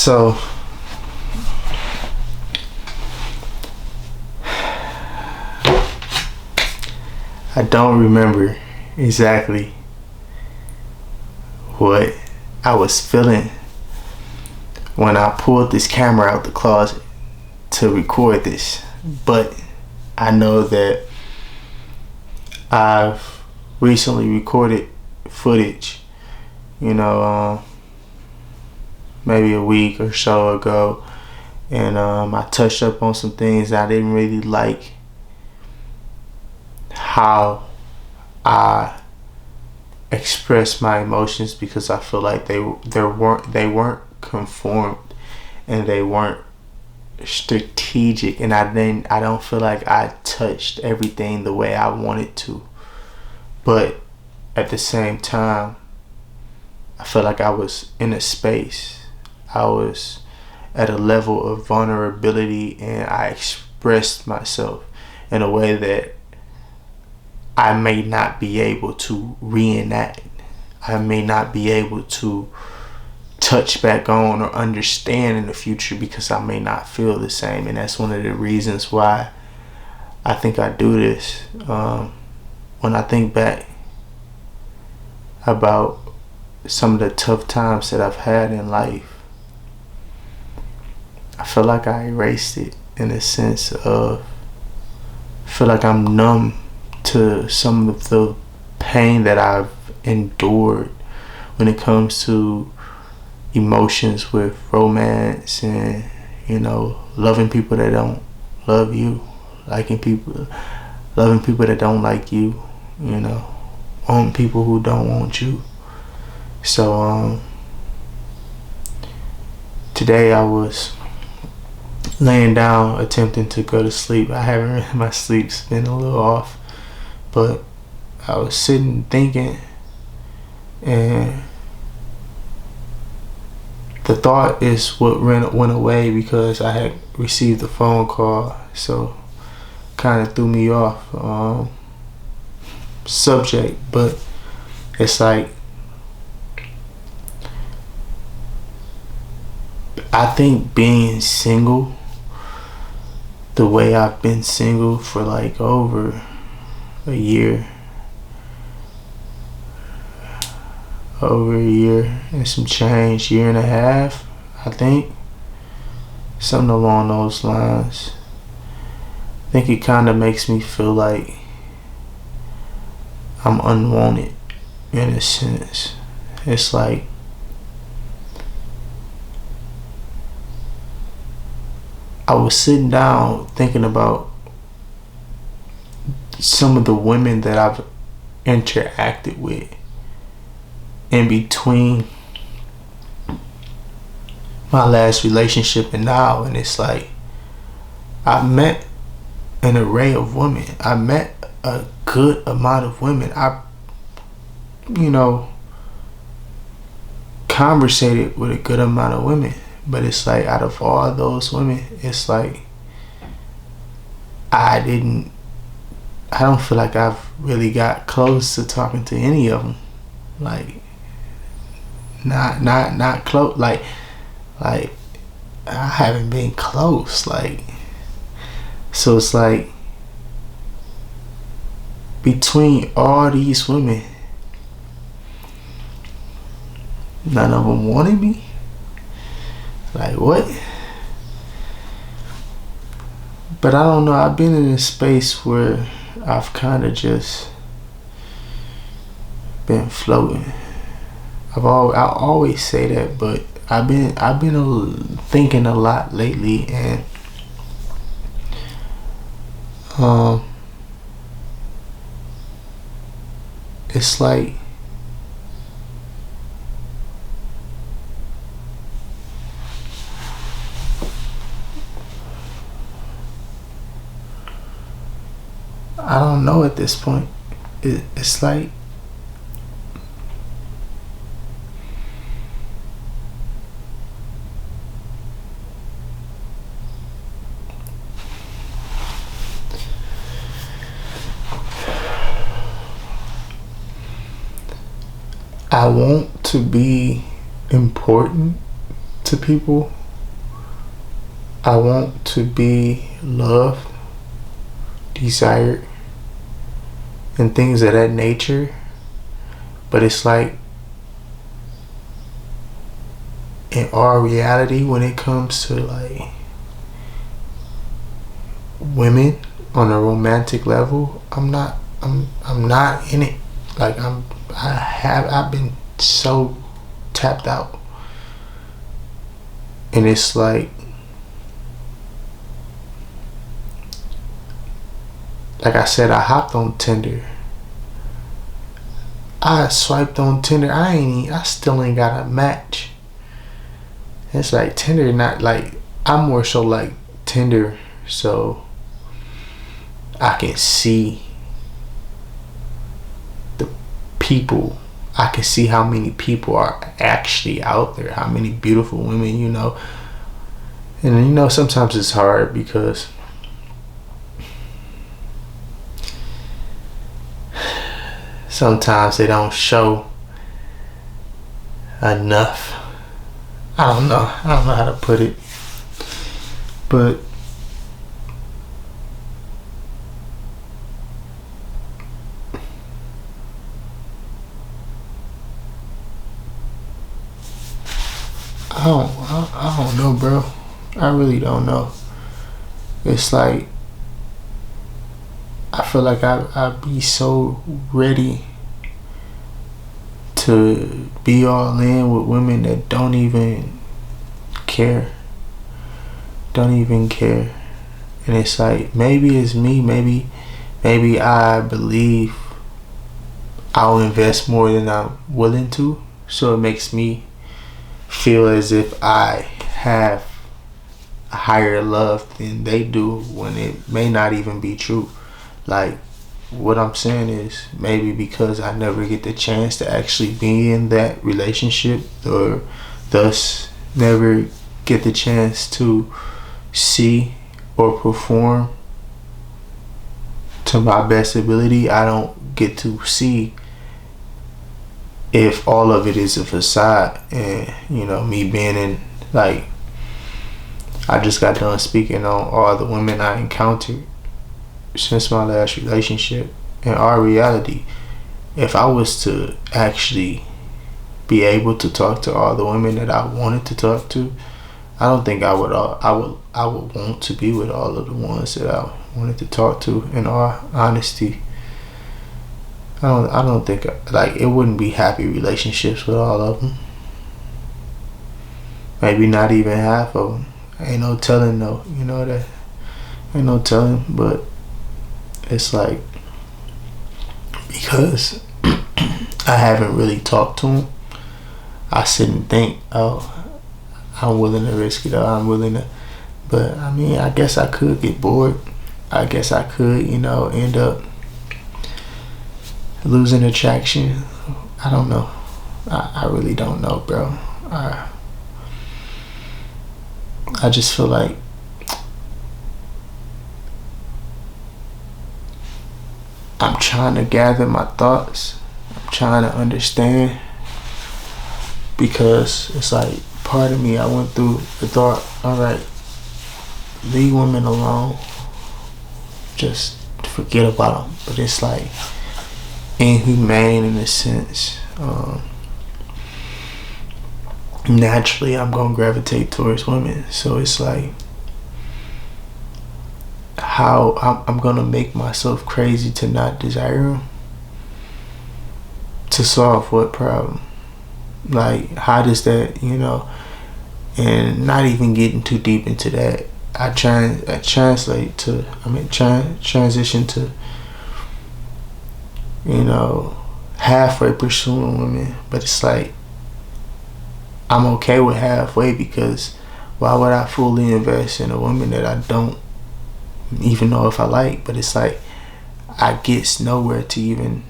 So I don't remember exactly what I was feeling when I pulled this camera out the closet to record this, but I know that I've recently recorded footage, maybe a week or so ago, and I touched up on some things I didn't really like how I expressed my emotions, because I feel like they weren't conformed and they weren't strategic, and I don't feel like I touched everything the way I wanted to. But at the same time, I feel like I was in a space, I was at a level of vulnerability, and I expressed myself in a way that I may not be able to reenact. I may not be able to touch back on or understand in the future, because I may not feel the same. And that's one of the reasons why I think I do this. When I think back about some of the tough times that I've had in life, I feel like I erased it, in a sense of, I feel like I'm numb to some of the pain that I've endured when it comes to emotions with romance and, loving people that don't love you, loving people that don't like you, wanting people who don't want you. So today I was laying down attempting to go to sleep. My sleep's been a little off, but I was sitting thinking, and the thought is what went away, because I had received a phone call, so kind of threw me off subject. But it's like, I think being single, the way I've been single for like over a year and some change, year and a half, I think, something along those lines. I think it kind of makes me feel like I'm unwanted, in a sense. It's like I was sitting down thinking about some of the women that I've interacted with in between my last relationship and now, and it's like I've met an array of women. I met a good amount of women. I conversated with a good amount of women, but it's like, out of all those women, it's like I don't feel like I've really got close to talking to any of them. Like, not close. Like I haven't been close. Like, so it's like, between all these women, none of them wanted me. Like, what? But I don't know. I've been in a space where I've kind of just been floating. I always say that, but I've been thinking a lot lately, and it's like I don't know at this point. It's like I want to be important to people. I want to be loved, desired, and things of that nature. But it's like, in our reality, when it comes to like women on a romantic level, I'm not in it. Like I've been so tapped out. And it's like I said, I hopped on Tinder. I swiped on Tinder. I still ain't got a match. It's like Tinder, not like, I'm more so like Tinder, so I can see the people. I can see how many people are actually out there, how many beautiful women, you know. And you know, sometimes it's hard because sometimes they don't show enough. I don't know how to put it, but I don't know, bro. I really don't know. It's like, I feel like I'd be so ready to be all in with women that don't even care. Don't even care. And it's like, maybe it's me, maybe I believe I'll invest more than I'm willing to. So it makes me feel as if I have a higher love than they do, when it may not even be true. Like, what I'm saying is, maybe because I never get the chance to actually be in that relationship, or thus never get the chance to see or perform to my best ability, I don't get to see if all of it is a facade. And you know, me being in, like, I just got done speaking on all the women I encountered since my last relationship. In our reality, if I was to actually be able to talk to all the women that I wanted to talk to, I don't think I would want to be with all of the ones that I wanted to talk to. In all honesty, I don't think, like, it wouldn't be happy relationships with all of them. Maybe not even half of them. Ain't no telling though. You know that. Ain't no telling. But it's like, because I haven't really talked to him, I sit and think, oh, I'm willing to risk it, or I'm willing to. But I mean, I guess I could get bored. I guess I could, you know, end up losing attraction. I don't know. I really don't know, bro. I just feel like I'm trying to gather my thoughts. I'm trying to understand, because it's like, part of me, I went through the thought, all right, leave women alone, just forget about them. But it's like inhumane in a sense. Naturally, I'm gonna gravitate towards women. So it's like, how I'm gonna make myself crazy to not desire them? To solve what problem? Like, how does that, you know? And not even getting too deep into that, I transition to, you know, halfway pursuing women. But it's like, I'm okay with halfway, because why would I fully invest in a woman that I don't even know if I like? But it's like, I get nowhere to even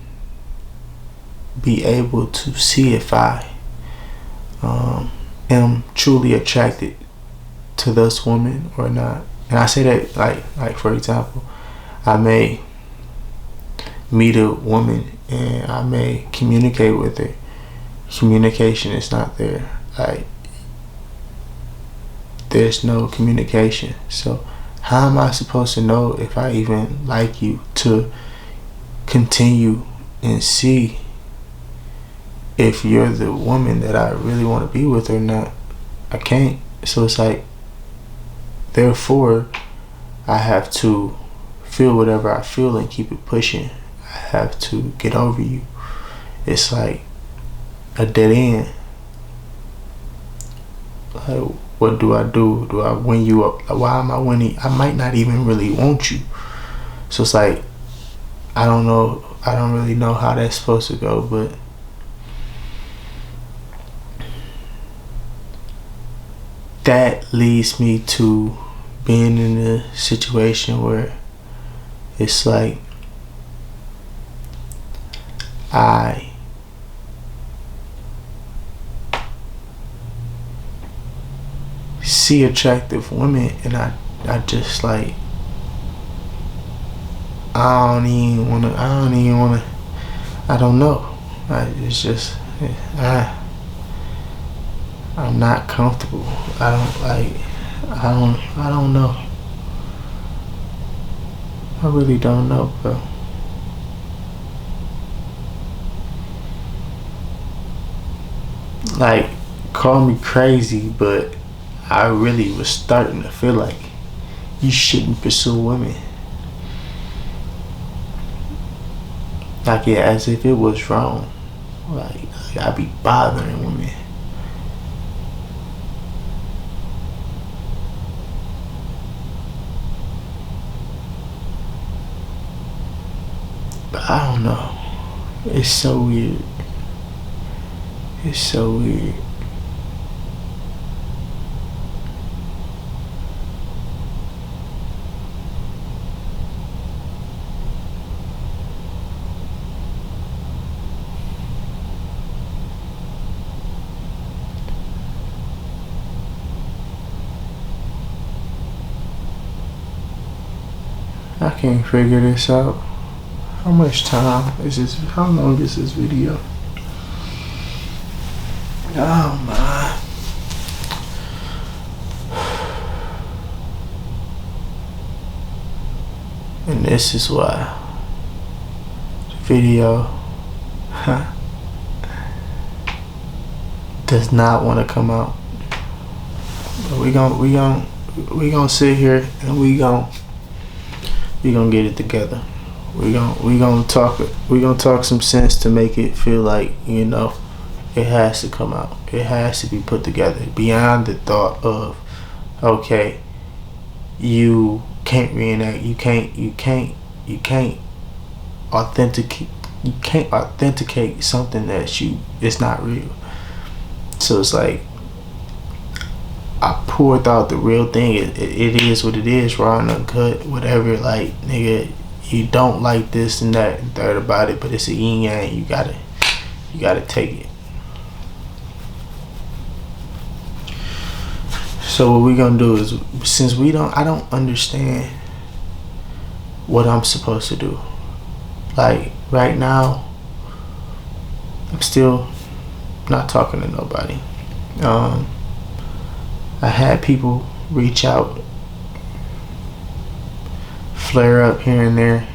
be able to see if I am truly attracted to this woman or not. And I say that, like for example, I may meet a woman and I may communicate with her. Communication is not there. Like, there's no communication. So how am I supposed to know if I even like you to continue and see if you're the woman that I really want to be with or not? I can't. So it's like, therefore, I have to feel whatever I feel and keep it pushing. I have to get over you. It's like a dead end. Like, what do I do? Do I win you up? Like, why am I winning? I might not even really want you. So it's like, I don't know. I don't really know how that's supposed to go, but that leads me to being in a situation where it's like I see attractive women and I just like, I don't know. It's just, I'm not comfortable. I don't know. I really don't know, bro. Like, call me crazy, but I really was starting to feel like you shouldn't pursue women. Like, yeah, as if it was wrong. Like I be bothering women. But I don't know. It's so weird. It's so weird. I can't figure this out. How much time is this? How long is this video? Oh my. And this is why the video does not want to come out. But we gonna sit here and we gonna get it together. We gonna talk some sense to make it feel like, you know, it has to come out. It has to be put together beyond the thought of, okay, you can't reenact. You can't authenticate something that it's not real. So it's like, I poured out the real thing. It is what it is, raw and uncut, whatever. Like, nigga, you don't like this and that and third about it, but it's a yin yang. You gotta take it. So what we gonna do is, since I don't understand what I'm supposed to do. Like, right now, I'm still not talking to nobody. I had people reach out, flare up here and there,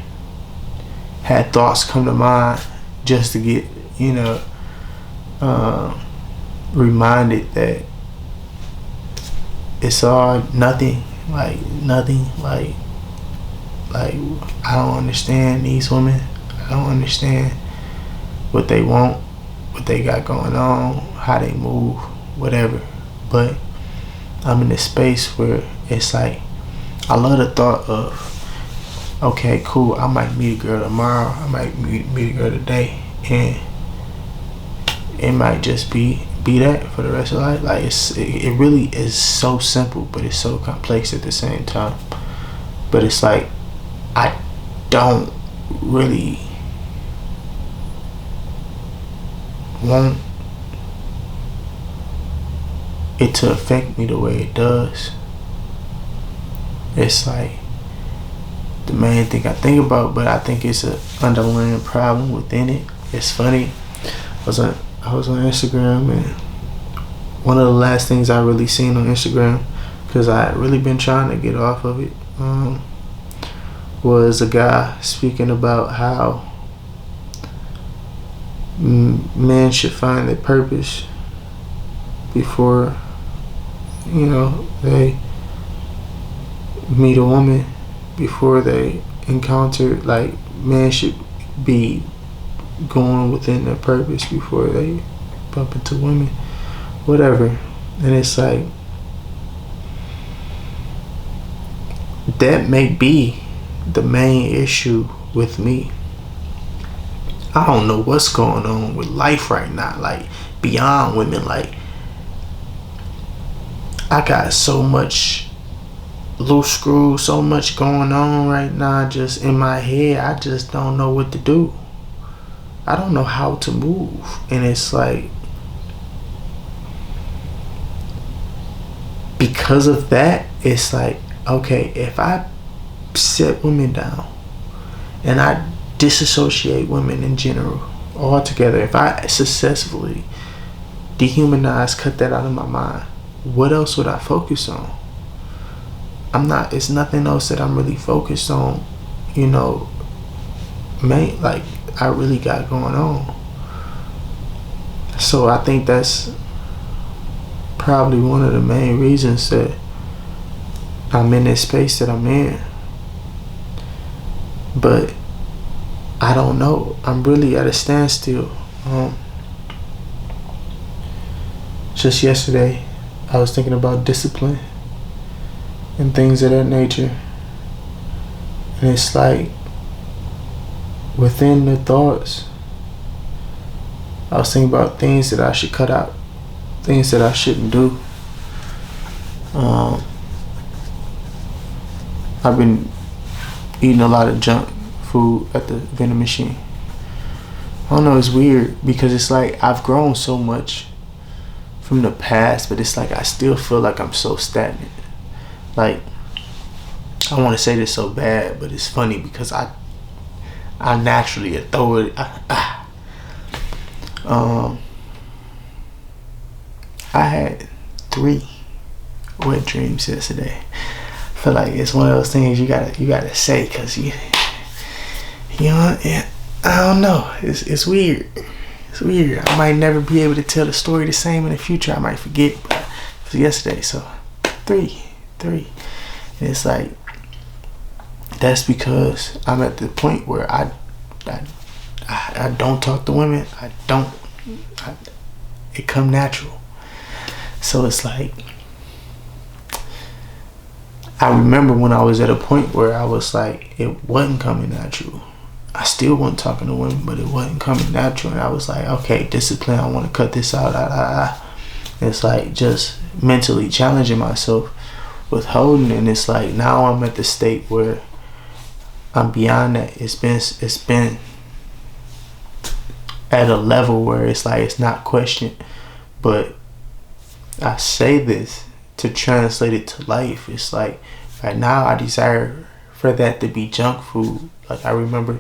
had thoughts come to mind just to get, you know, reminded that it's all nothing, like I don't understand these women. I don't understand what they want, what they got going on, how they move, whatever. But I'm in a space where it's like, I love the thought of, okay, cool, I might meet a girl tomorrow, I might meet a girl today, and it might just be that for the rest of life. Like, it really is so simple, but it's so complex at the same time. But it's like, I don't really want it to affect me the way it does. It's like the main thing I think about, but I think it's an underlying problem within it. It's funny. I was on Instagram, and one of the last things I really seen on Instagram because I had really been trying to get off of it, was a guy speaking about how men should find their purpose before, they meet a woman, before they encounter, like, men should be going within their purpose before they bump into women, whatever. And it's like, that may be the main issue with me. I don't know what's going on with life right now, like, beyond women. Like, I got so much loose screws, so much going on right now just in my head. I just don't know what to do. I don't know how to move. And it's like, because of that, it's like, okay, if I set women down and I disassociate women in general altogether, if I successfully dehumanize, cut that out of my mind, what else would I focus on? It's nothing else that I'm really focused on, like, I really got going on. So I think that's probably one of the main reasons that I'm in this space that I'm in. But I don't know. I'm really at a standstill. Just yesterday, I was thinking about discipline and things of that nature. And it's like, within the thoughts, I was thinking about things that I should cut out, things that I shouldn't do. I've been eating a lot of junk food at the vending machine. I don't know, it's weird because it's like I've grown so much from the past, but it's like I still feel like I'm so stagnant. Like, I want to say this so bad, but it's funny because I naturally throw it. I had 3 wet dreams yesterday. I feel like it's one of those things you gotta say, because I don't know. It's weird. It's weird. I might never be able to tell the story the same in the future. I might forget, but it was yesterday. So 3. And it's like, that's because I'm at the point where I don't talk to women. It come natural. So it's like, I remember when I was at a point where I was like, it wasn't coming natural. I still wasn't talking to women, but it wasn't coming natural. And I was like, okay, discipline, I want to cut this out. It's like just mentally challenging myself with holding. And it's like, now I'm at the state where I'm beyond that. It's been at a level where it's like, it's not questioned. But I say this to translate it to life. It's like, right now I desire for that to be junk food. Like, I remember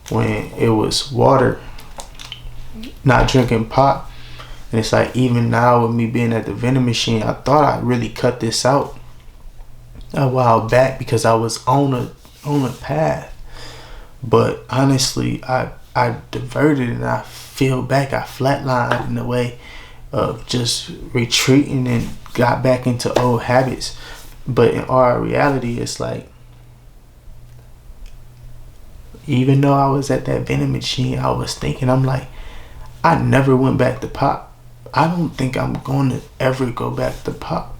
when it was water, not drinking pop. And it's like, even now with me being at the vending machine, I thought I really cut this out a while back because I was on a path. But honestly, I diverted and I fell back. I flatlined in a way of just retreating and got back into old habits. But in our reality, it's like, even though I was at that vending machine, I was thinking, I'm like, I never went back to pop. I don't think I'm going to ever go back to pop.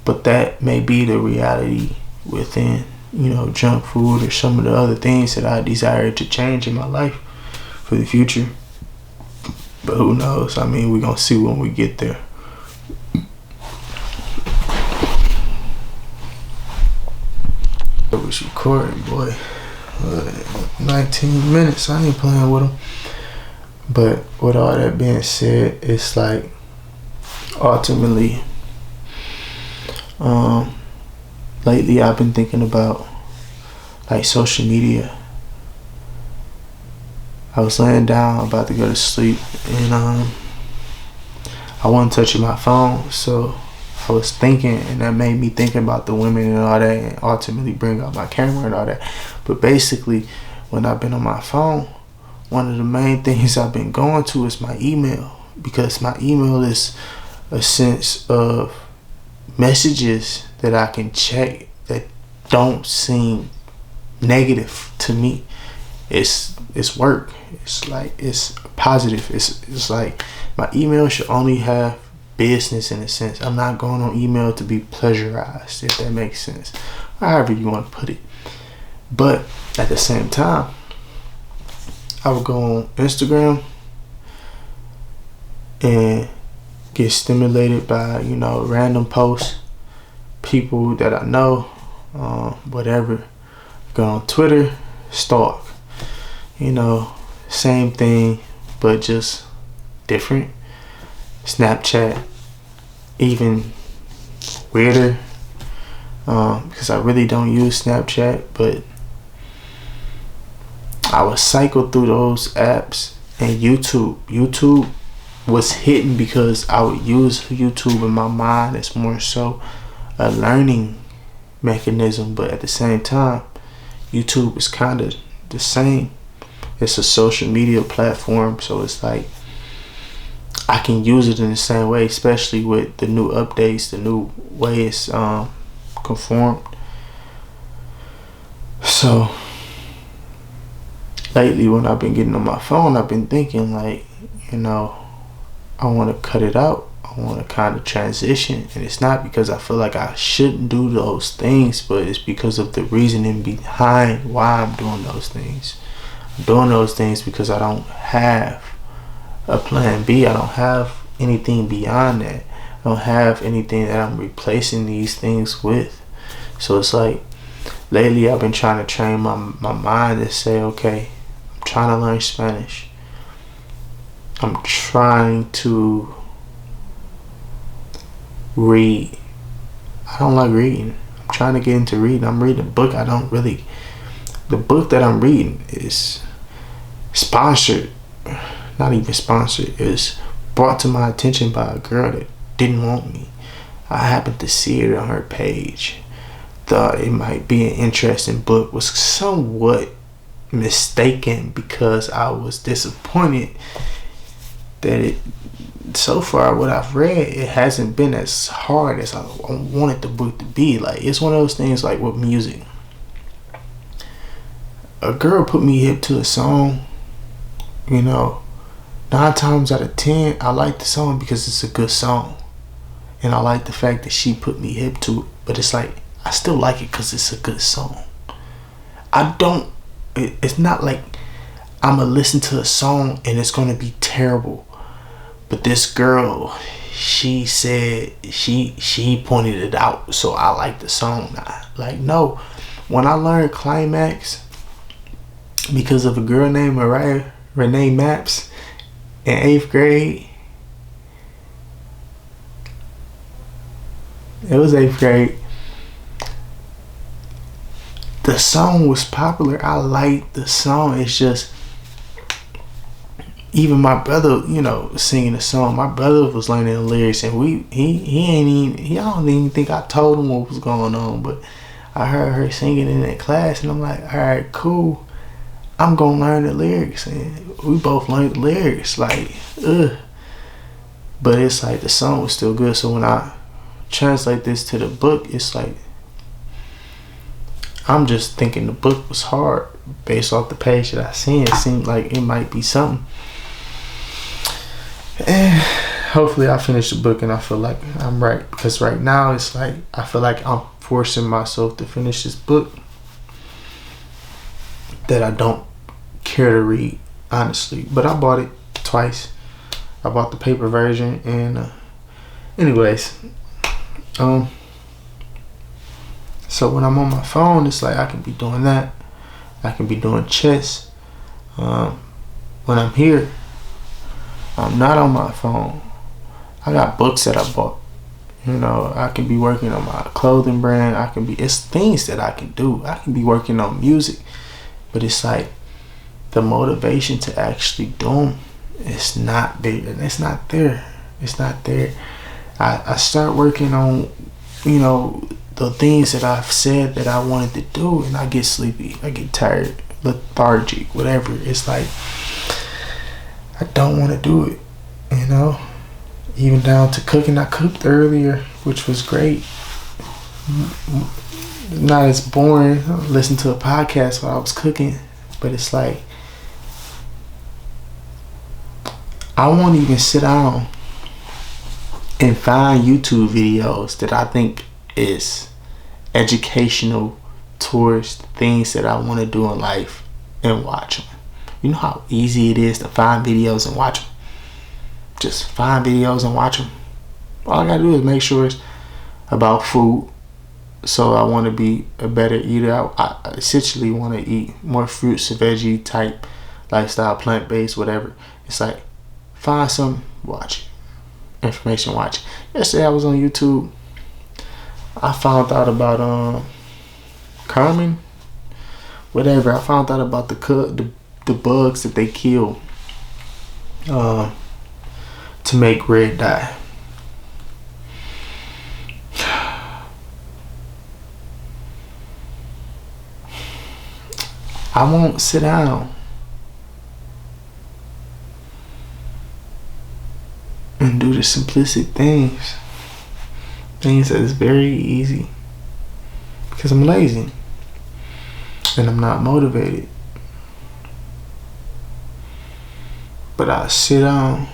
But that may be the reality within, junk food or some of the other things that I desire to change in my life for the future. But who knows? I mean, we're going to see when we get there. It was recording, boy. 19 minutes. I ain't playing with them. But with all that being said, it's like, ultimately, lately I've been thinking about, like, social media. I was laying down about to go to sleep, and I wasn't touching my phone, so I was thinking, and that made me thinking about the women and all that, and ultimately bring up my camera and all that. But basically, when I've been on my phone, one of the main things I've been going to is my email, because my email is a sense of messages that I can check that don't seem negative to me. It's work. It's like, it's positive. It's like my email should only have business in a sense. I'm not going on email to be pleasurized, if that makes sense, however you want to put it. But at the same time, I would go on Instagram and get stimulated by, random posts, people that I know, whatever. Go on Twitter, stalk. Same thing, but just different. Snapchat, even weirder, because I really don't use Snapchat, but I would cycle through those apps. And YouTube was hidden because I would use YouTube in my mind as more so a learning mechanism, but at the same time, YouTube is kind of the same. It's a social media platform, so it's like I can use it in the same way, especially with the new updates, the new way it's conformed. So lately, when I've been getting on my phone, I've been thinking like, I want to cut it out. I want to kind of transition, and it's not because I feel like I shouldn't do those things, but it's because of the reasoning behind why I'm doing those things. I'm doing those things because I don't have a plan B. I don't have anything beyond that. I don't have anything that I'm replacing these things with. So it's like, lately I've been trying to train my mind to say, okay, I'm trying to learn Spanish. I'm trying to read. I don't like reading. I'm trying to get into reading. I'm reading a book. The book that I'm reading is sponsored. Not even sponsored. It's brought to my attention by a girl that didn't want me. I happened to see it on her page. Thought it might be an interesting book. Was somewhat mistaken because I was disappointed that so far what I've read, it hasn't been as hard as I wanted the book to be. Like, it's one of those things like with music. A girl put me hip to a song, 9 times out of 10, I like the song because it's a good song. And I like the fact that she put me hip to it. But it's like, I still like it because it's a good song. It's not like I'm going to listen to a song and it's going to be terrible. But this girl, she said, she pointed it out, so I like the song now. Like, no. When I learned Climax, because of a girl named Renee Maps, in 8th grade, it was 8th grade, the song was popular. I liked the song. It's just, even my brother, singing the song, my brother was learning the lyrics, and I don't even think I told him what was going on, but I heard her singing in that class, and I'm like, all right, cool. I'm gonna learn the lyrics, and we both learned the lyrics, like, but it's like the song was still good. So when I translate this to the book, it's like, I'm just thinking the book was hard based off the page that I seen. It seemed like it might be something, and hopefully I finish the book and I feel like I'm right, because right now it's like I feel like I'm forcing myself to finish this book that I don't care to read, honestly. But I bought it twice. I bought the paper version, and anyways, so when I'm on my phone, it's like I can be doing that. I can be doing chess. When I'm here, I'm not on my phone. I got books that I bought. I can be working on my clothing brand. It's things that I can do. I can be working on music. But it's like the motivation to actually do them, it's not big, and it's not there. It's not there. I start working on, the things that I've said that I wanted to do, and I get sleepy, I get tired, lethargic, whatever. It's like I don't want to do it, even down to cooking. I cooked earlier, which was great. Not as boring. I listened to a podcast while I was cooking, but it's like I won't even sit down and find YouTube videos that I think is educational towards things that I want to do in life and watch them. You know how easy it is to find videos and watch them? Just find videos and watch them. All I gotta do is make sure it's about food. So I want to be a better eater. I essentially want to eat more fruits and veggie type lifestyle, plant-based, whatever. It's like, find some, watch it. Information, watch it. Yesterday I was on YouTube. I found out about Carmen, whatever. I found out about the bugs that they kill to make red dye. I won't sit down and do the simplistic things that is very easy, because I'm lazy and I'm not motivated. But I sit down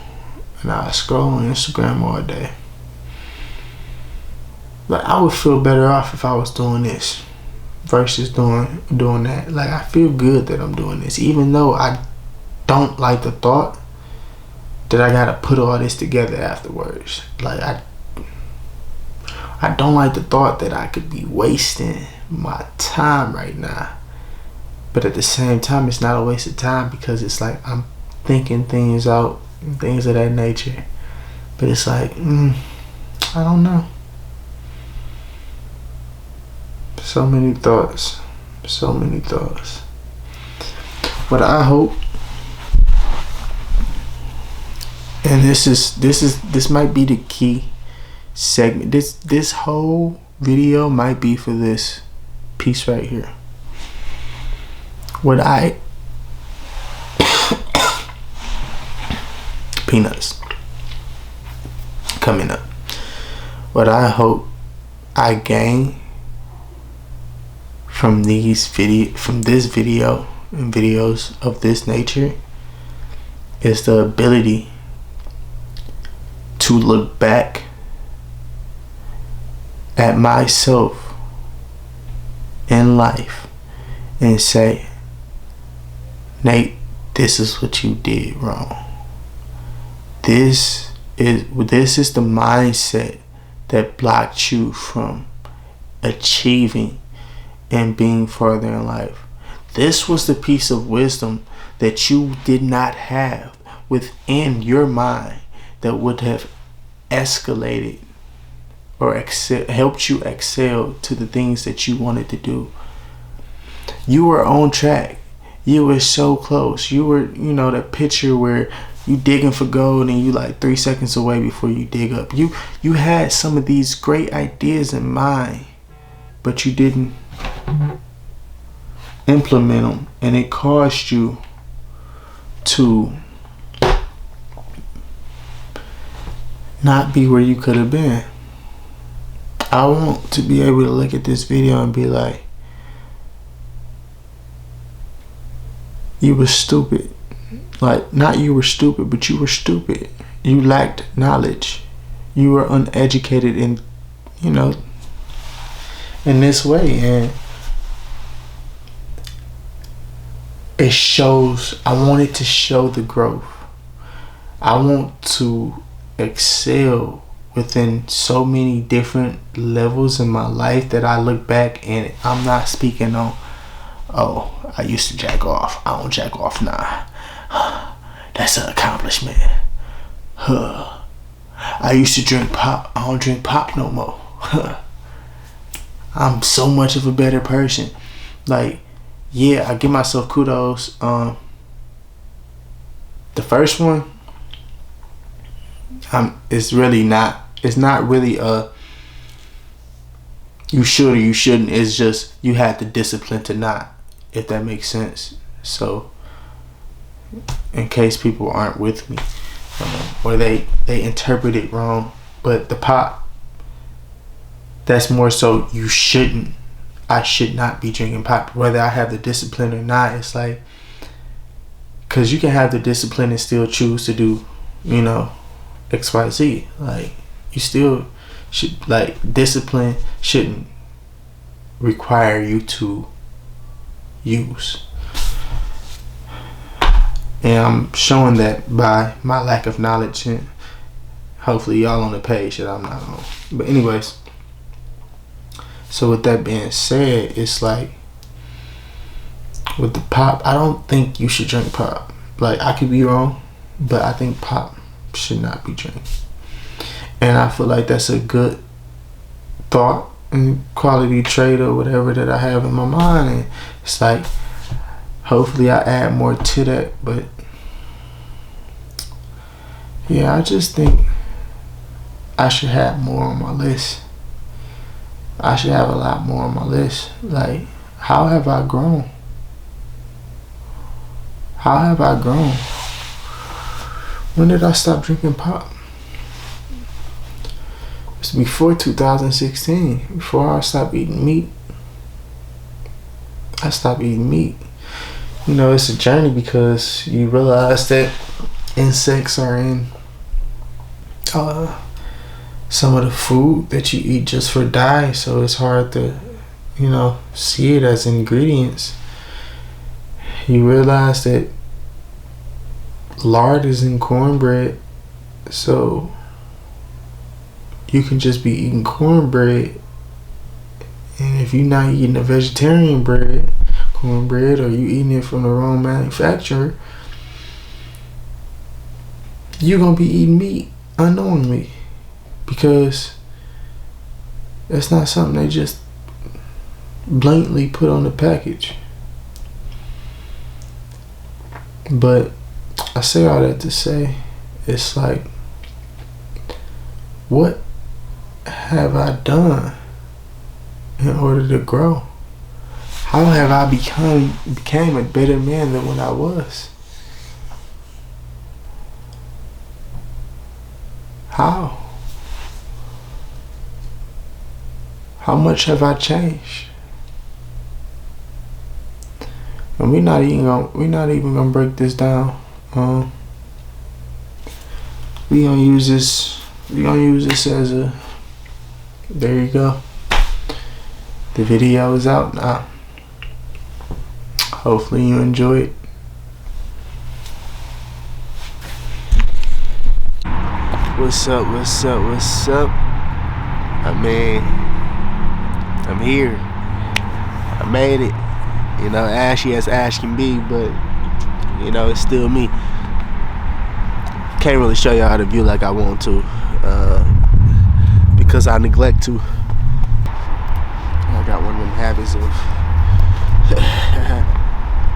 and I scroll on Instagram all day. Like, I would feel better off if I was doing this versus doing that. Like, I feel good that I'm doing this, even though I don't like the thought that I gotta put all this together afterwards. Like, I don't like the thought that I could be wasting my time right now. But at the same time, it's not a waste of time, because it's like I'm thinking things out, things of that nature. But it's like, I don't know. So many thoughts. But I hope, and this might be the key segment. This whole video might be for this piece right here. What I peanuts coming up. What I hope I gain from this video and videos of this nature is the ability to look back at myself in life and say, Nate, this is what you did wrong. This is the mindset that blocked you from achieving and being further in life. This was the piece of wisdom that you did not have within your mind that would have escalated or helped you excel to the things that you wanted to do. You were on track. You were so close. You were, that picture where you digging for gold and you like 3 seconds away before you dig up. You had some of these great ideas in mind, but you didn't implement them, and it caused you to not be where you could have been. I want to be able to look at this video and be like, you were stupid. Like, not you were stupid, but you were stupid. You lacked knowledge. You were uneducated in this way. And it shows. I want it to show the growth. I want to excel within so many different levels in my life that I look back and I'm not speaking on, oh, I used to jack off, I don't jack off now. That's an accomplishment. I used to drink pop, I don't drink pop no more. I'm so much of a better person. Like, yeah, I give myself kudos. The first one, it's really not It's not really a you should or you shouldn't. It's just you had the discipline to not, if that makes sense. So, in case people aren't with me, or they interpret it wrong, but the pop, that's more so you shouldn't. I should not be drinking pop, whether I have the discipline or not. It's like, because you can have the discipline and still choose to do, XYZ. Like, you still should, like, discipline shouldn't require you to use. And I'm showing that by my lack of knowledge, and hopefully y'all on the page that I'm not on. But anyways, so with that being said, it's like, with the pop, I don't think you should drink pop. Like, I could be wrong, but I think pop should not be drank. And I feel like that's a good thought and quality trait or whatever that I have in my mind. And it's like, hopefully I add more to that. But yeah, I just think I should have more on my list. I should have a lot more on my list. Like, how have I grown? How have I grown? When did I stop drinking pop? It's before 2016. Before I stopped eating meat. I stopped eating meat. It's a journey because you realize that insects are in some of the food that you eat just for dye. So it's hard to, see it as ingredients. You realize that lard is in cornbread, so you can just be eating cornbread, and if you're not eating a vegetarian cornbread, or you eating it from the wrong manufacturer, you're gonna be eating meat unknowingly, because that's not something they just blatantly put on the package. But I say all that to say, it's like, what have I done in order to grow? How have I became a better man than when I was? How? How much have I changed? And we're not even gonna break this down. We gonna use this as a, there you go. The video is out now. Hopefully you enjoy it. What's up? I'm here. I made it. Ashy as ash can be, but it's still me. Can't really show y'all the view like I want to, because I neglect to. I got one of them habits of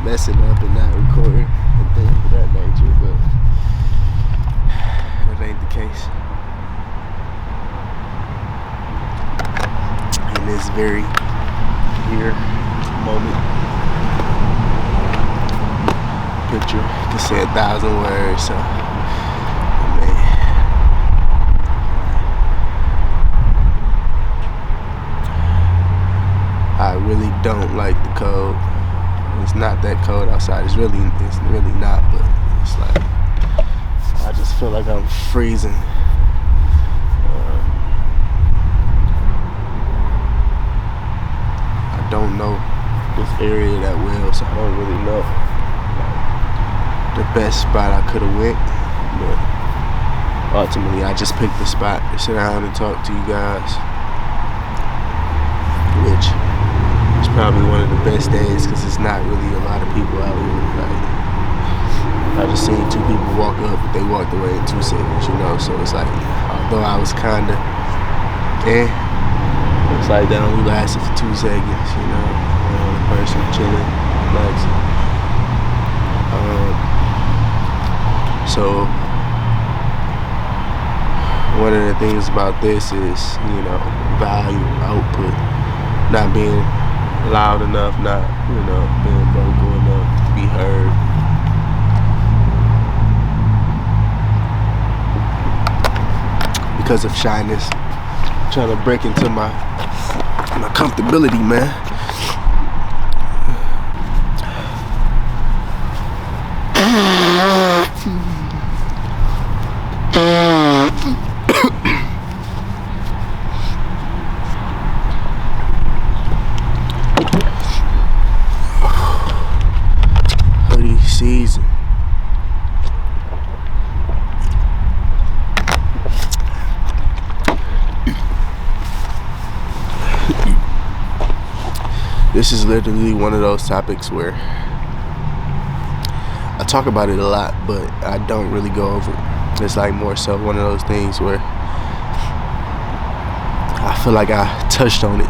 messing up and not recording and things of that nature, but that ain't the case. In this very here moment, picture can say 1,000 words, so I really don't like the cold. It's not that cold outside. It's really not, but it's like, I just feel like I'm freezing. I don't know this area that well, so I don't really know the best spot I could have went, but ultimately I just picked the spot to sit down and talk to you guys, which is probably one of the best days because it's not really a lot of people out here. Like, I just seen 2 people walk up, but they walked away in 2 seconds, so it's like, although I was kinda it's like that only lasted for 2 seconds, the person chilling, relaxing. So one of the things about this is, volume output, not being loud enough, not, being vocal enough to be heard. Because of shyness, trying to break into my comfortability, man. Hoodie season. This is literally one of those topics where I talk about it a lot, but I don't really go over it. It's like more so one of those things where I feel like I touched on it,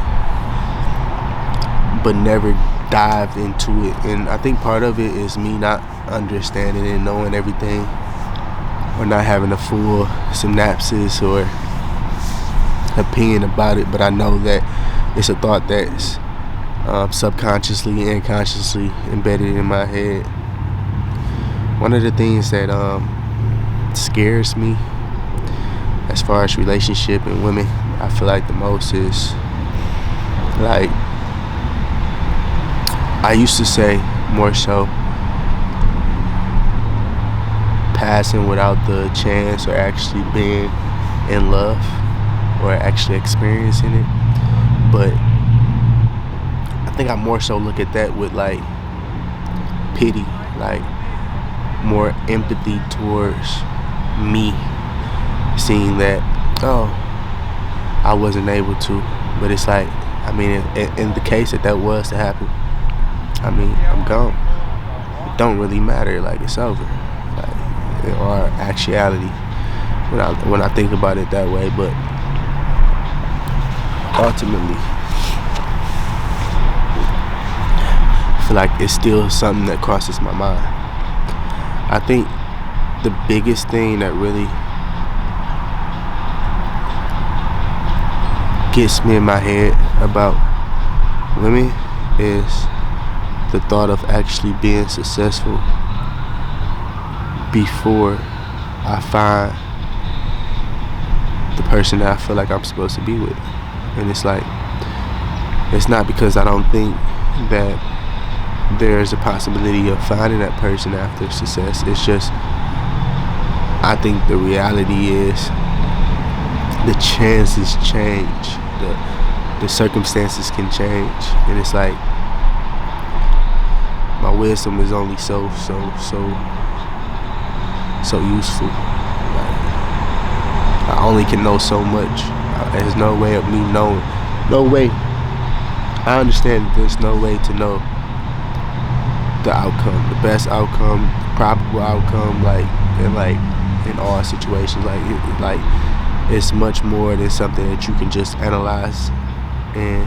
but never dived into it. And I think part of it is me not understanding and knowing everything, or not having a full synopsis or opinion about it. But I know that it's a thought that's subconsciously and consciously embedded in my head. One of the things that scares me as far as relationship and women, I feel like the most is, like, I used to say more so passing without the chance or actually being in love or actually experiencing it. But I think I more so look at that with like pity, like more empathy towards me, seeing that, oh, I wasn't able to. But it's like, I mean, in the case that was to happen, I mean, I'm gone. It don't really matter. Like, it's over. Like, or actuality, when I think about it that way. But ultimately, I feel like it's still something that crosses my mind. I think the biggest thing that really gets me in my head about women is the thought of actually being successful before I find the person that I feel like I'm supposed to be with. And it's like, it's not because I don't think that there's a possibility of finding that person after success. It's just, I think the reality is the chances change, the circumstances can change, and it's like my wisdom is only so useful. Like, I only can know so much. There's no way of me knowing. No way. I understand that there's no way to know the outcome, the best outcome, the probable outcome, in all situations. Like it's much more than something that you can just analyze and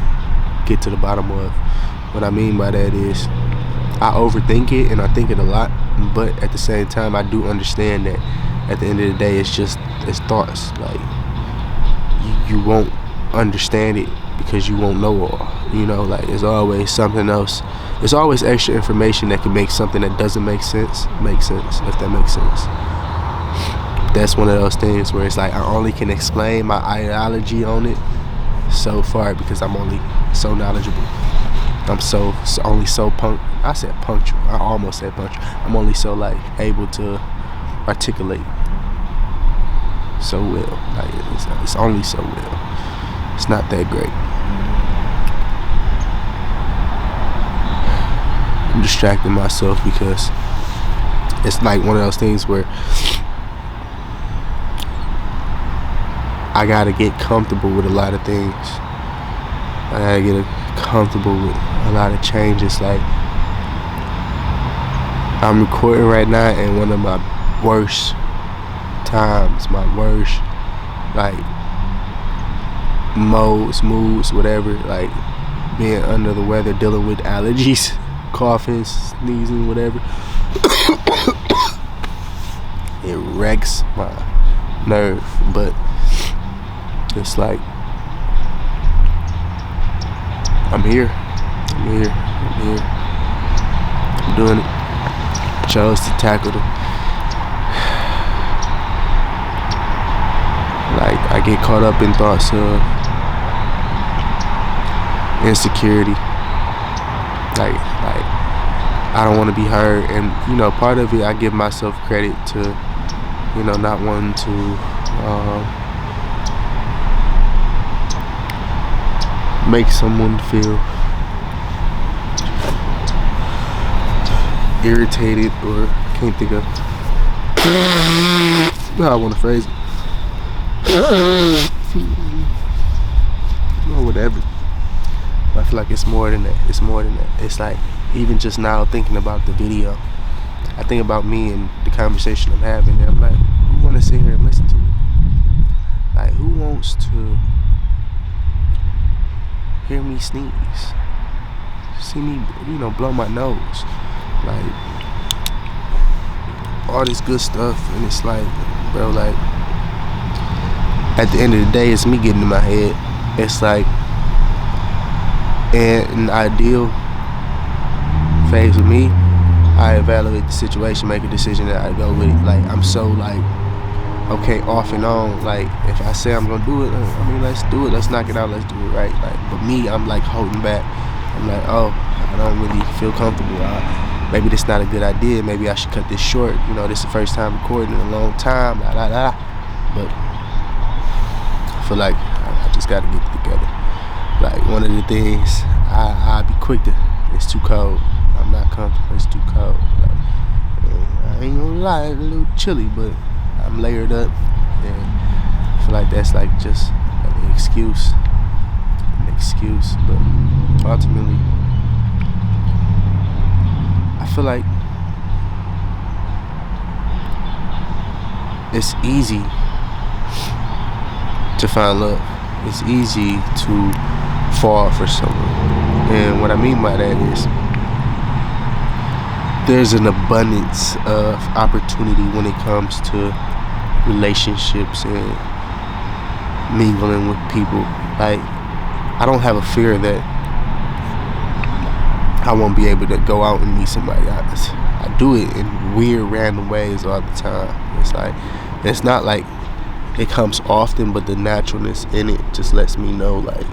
get to the bottom of. What I mean by that is, I overthink it, and I think it a lot, but at the same time, I do understand that at the end of the day, it's thoughts. Like, you won't understand it because you won't know all. Like, there's always something else. There's always extra information that can make something that doesn't make sense, if that makes sense. That's one of those things where it's like, I only can explain my ideology on it so far because I'm only so knowledgeable. I'm only so I said punctual. I almost said punctual. I'm only so able to articulate so well. It's only so well. It's not that great. I'm distracting myself because it's like one of those things where I gotta get comfortable with a lot of things. I gotta get comfortable with a lot of changes. Like, I'm recording right now in one of my worst times, my worst moods, whatever, being under the weather, dealing with allergies, coughing, sneezing, whatever. It wrecks my nerve. But It's like I'm here. I'm doing it. Chose to tackle the like I get caught up in thoughts of insecurity. Like I don't want to be hurt, and part of it I give myself credit to not wanting to make someone feel irritated, or I can't think of how I want to phrase it. Or whatever. But I feel like it's more than that. It's like, even just now thinking about the video, I think about me and the conversation I'm having, and I'm like, who want to sit here and listen to it? Like, who wants to hear me sneeze? See me, blow my nose? Like, all this good stuff, and it's like, bro, like, at the end of the day, it's me getting in my head. It's like, in an ideal phase with me, I evaluate the situation, make a decision, and I go with it. Like, I'm so like, okay, off and on. Like, if I say I'm gonna do it, let's do it. Let's knock it out. Let's do it right. Like, but me, I'm like holding back. I'm like, oh, I don't really feel comfortable. Maybe this not a good idea. Maybe I should cut this short. This is the first time recording in a long time. But I feel like I just gotta get it together. Like, one of the things, I'll be quick to, it's too cold. I'm not comfortable, it's too cold. Like, I ain't gonna lie, it's a little chilly, but I'm layered up. And I feel like that's like just an excuse. But ultimately, I feel like it's easy to find love. It's easy to fall for someone. And what I mean by that is, there's an abundance of opportunity when it comes to relationships and mingling with people. Like, I don't have a fear that I won't be able to go out and meet somebody. I do it in weird, random ways all the time. It's like, it's not like it comes often, but the naturalness in it just lets me know, like,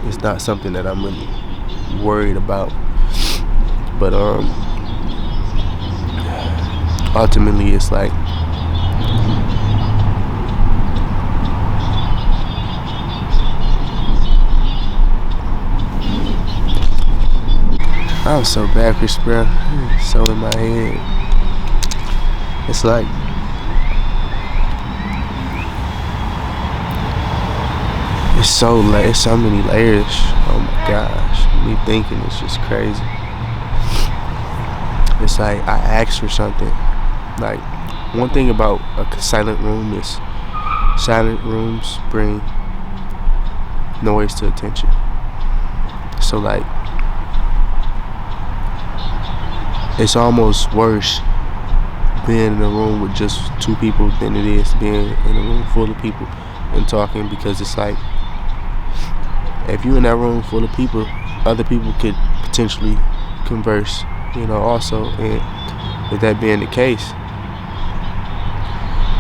it's not something that I'm really worried about. But ultimately, it's like, I'm so backwards, bro. So in my head, it's like, it's so many layers. Oh my gosh, me thinking it's just crazy. It's like, I asked for something. Like, one thing about a silent room is, silent rooms bring noise to attention. So like, it's almost worse being in a room with just two people than it is being in a room full of people and talking, because it's like, if you're in that room full of people, other people could potentially converse, also. And with that being the case,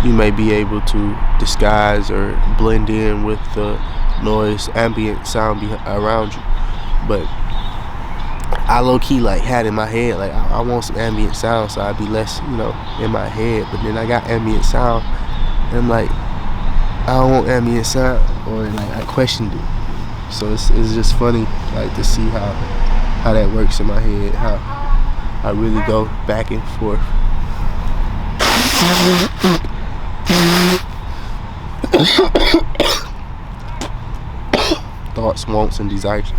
you may be able to disguise or blend in with the noise, ambient sound around you. But I low-key like had in my head, like, I want some ambient sound, so I'd be less, in my head. But then I got ambient sound, and I'm like, I don't want ambient sound, or like, I questioned it. So it's just funny, like, to see how that works in my head, how I really go back and forth. Thoughts, wants, and desires.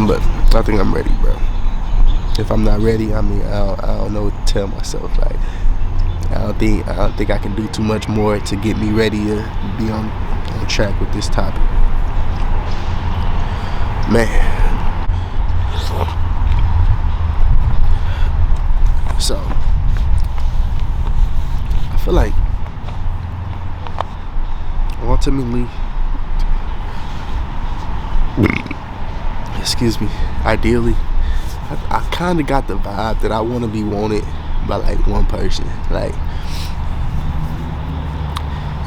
But I think I'm ready, bro. If I'm not ready, I don't know what to tell myself. Like, I don't think I can do too much more to get me ready to be on track with this topic. Man, ultimately, excuse me, ideally, I kind of got the vibe that I want to be wanted by like one person, like,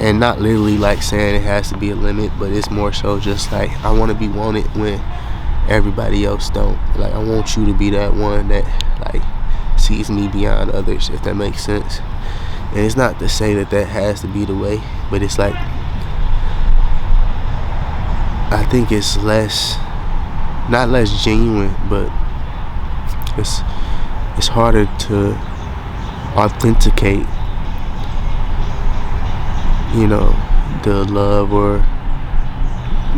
and not literally like saying it has to be a limit, but it's more so just like I want to be wanted when everybody else don't. Like, I want you to be that one that like sees me beyond others, if that makes sense. And it's not to say that that has to be the way, but it's like I think it's not less genuine, but it's harder to authenticate, you know, the love or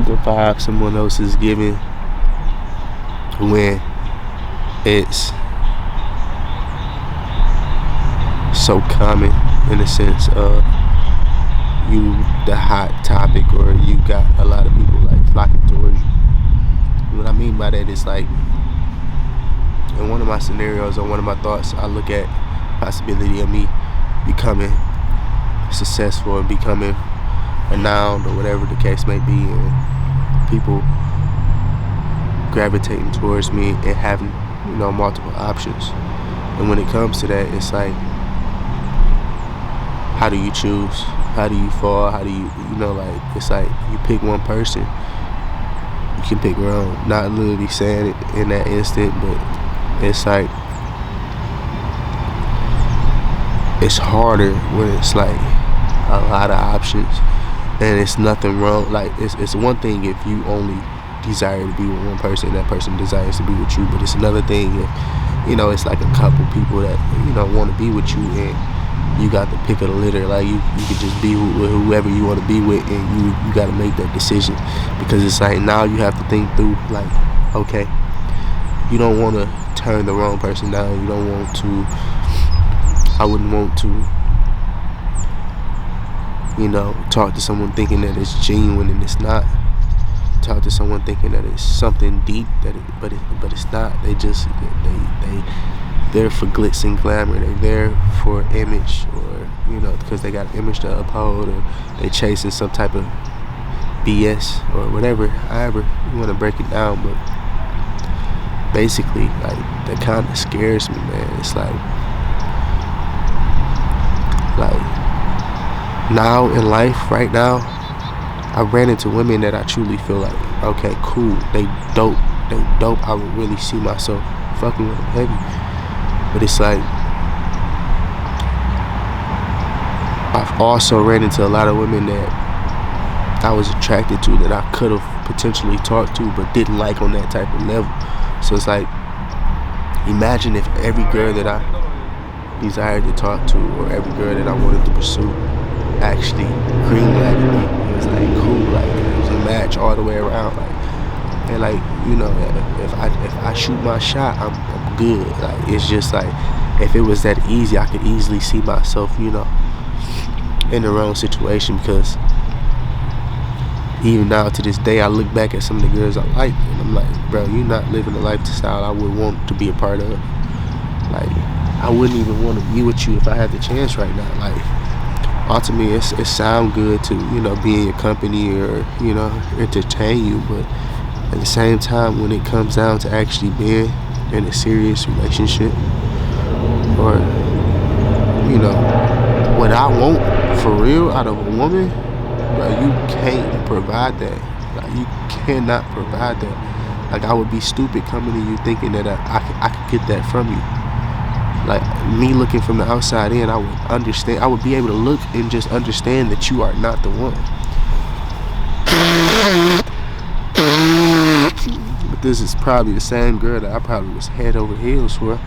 the vibe someone else is giving when it's so common, in the sense of you the hot topic, or you got a lot of people like flocking towards you. What I mean by that is like, in one of my scenarios or one of my thoughts, I look at possibility of me becoming successful or becoming renowned or whatever the case may be, and people gravitating towards me and having, you know, multiple options. And when it comes to that, it's like, how do you choose? How do you fall? How do you know, like, it's like you pick one person, you can pick wrong. Not literally saying it in that instant, but it's like, it's harder when it's like a lot of options and it's nothing wrong. Like, it's one thing if you only desire to be with one person, that person desires to be with you, but it's another thing if, you know, it's like a couple people that, you know, want to be with you, and you got the pick of the litter. Like, you could just be with whoever you want to be with, and you got to make that decision, because it's like now you have to think through, like, okay, you don't want to turn the wrong person down. You don't want to, I wouldn't want to, you know, talk to someone thinking that it's genuine and it's not. Talk to someone thinking that it's something deep, but it's not. They're for glitz and glamour. They're there for image, or, you know, because they got an image to uphold, or they chasing some type of BS or whatever. However you want to break it down, but basically, like, that kind of scares me, man. It's like now in life, right now, I ran into women that I truly feel like, okay, cool, they dope. I would really see myself fucking with them heavy. But it's like, I've also ran into a lot of women that I was attracted to, that I could have potentially talked to, but didn't like on that type of level. So it's like, imagine if every girl that I desired to talk to, or every girl that I wanted to pursue, actually green-lighted me. It was like cool, like it was a match all the way around, like, and like, you know, if I shoot my shot, I'm good. Like, it's just like, if it was that easy, I could easily see myself, you know, in the wrong situation, because even now to this day, I look back at some of the girls I like, and I'm like, bro, you're not living the lifestyle I would want to be a part of. Like, I wouldn't even want to be with you if I had the chance right now. Like, ultimately, it sound good to, you know, be in your company, or, you know, entertain you, but at the same time, when it comes down to actually being in a serious relationship, or, you know, what I want for real out of a woman, bro, you can't provide that. Like, you cannot provide that. Like, I would be stupid coming to you thinking that I could get that from you. Like, me looking from the outside in, I would understand. I would be able to look and just understand that you are not the one. But this is probably the same girl that I probably was head over heels for,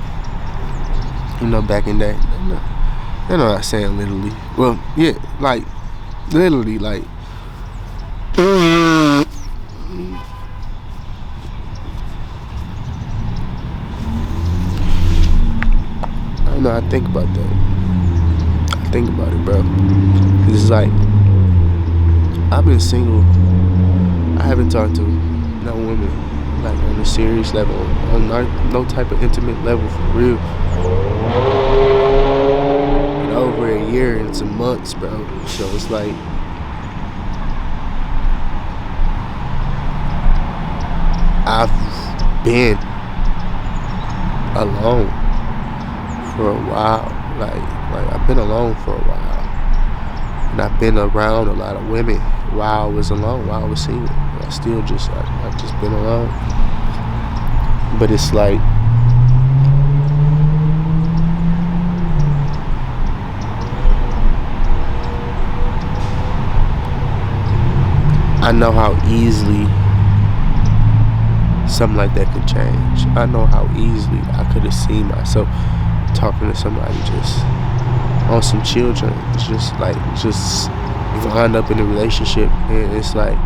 you know, back in that. I'm not saying literally. Well, yeah, like, literally, like, I don't know, I think about that. I think about it, bro. It's like, I've been single. I haven't talked to no women, like, on a serious level, on no type of intimate level for real, in over a year and some months, bro. So it's like, I've been alone for a while. Like I've been alone for a while, and I've been around a lot of women while I was alone, while I was single. I still just I've just been alone, but it's like I know how easily something like that could change. I know how easily I could have seen myself talking to somebody just on some children. It's just wind up in a relationship, and it's like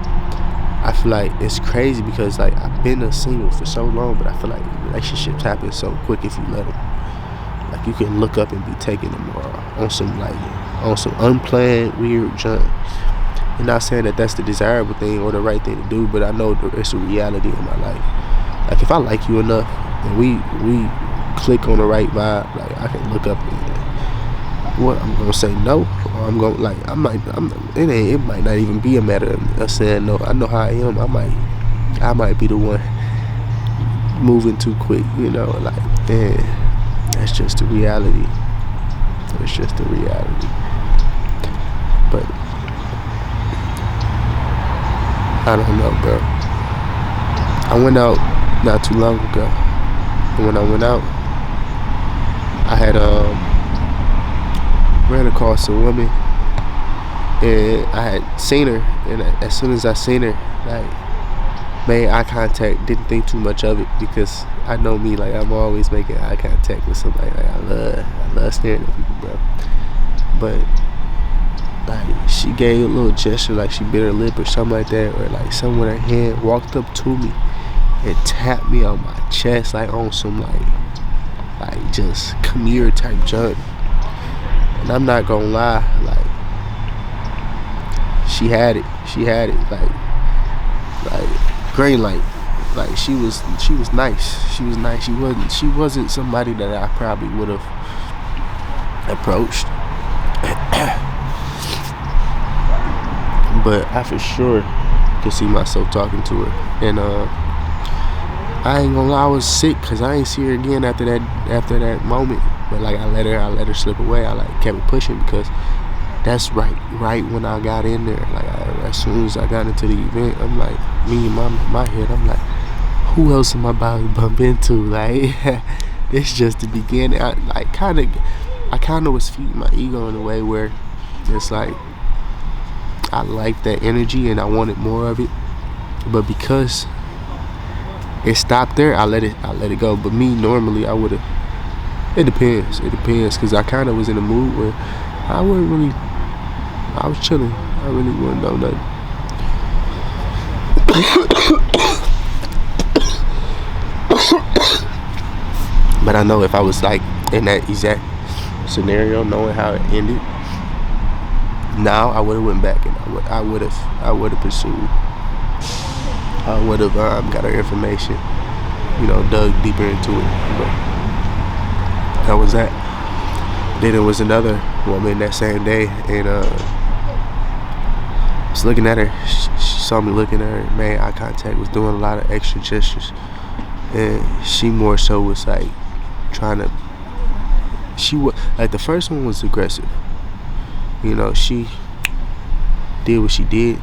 I feel like it's crazy because like I've been a single for so long, but I feel like relationships happen so quick if you let them. Like you can look up and be taking them on some unplanned weird junk. I'm not saying that that's the desirable thing or the right thing to do, but I know it's a reality in my life. Like if I like you enough and we click on the right vibe, like I can look up and what I'm gonna say no, or I'm gonna like it might not even be a matter of saying no. I know how I am. I might be the one moving too quick, like man, that's just the reality. It's just the reality. But I don't know, bro. I went out not too long ago. And when I went out, I had ran across a woman, and I had seen her, and as soon as I seen her, like made eye contact, didn't think too much of it because I know me, like I'm always making eye contact with somebody. Like I love staring at people, bro. But like she gave a little gesture, like she bit her lip or something like that, or like someone with her hand walked up to me and tapped me on my chest, like on some like just come here type junk. And I'm not gonna lie, like she had it, like green light. Like she was nice. She wasn't somebody that I probably would have approached. But I for sure could see myself talking to her. And I ain't gonna lie, I was sick because I ain't see her again after that moment. But like I let her slip away. I like kept it pushing because that's right when I got in there. Like as soon as I got into the event, I'm like, me in my head, I'm like, who else am I about to bump into? Like it's just the beginning. I kind of was feeding my ego in a way where it's like I like that energy and I wanted more of it, but because it stopped there, I let it go. But me normally I would have. It depends because I kind of was in a mood where I was chilling. I really wouldn't know nothing. But I know if I was like in that exact scenario, knowing how it ended, now I would have went back and I would have pursued. I would have got her information, dug deeper into it. But that was that. Then there was another woman that same day, and I was looking at her. She saw me looking at her, made eye contact, was doing a lot of extra gestures, and she more so was like trying to. She was like the first one was aggressive. She did what she did,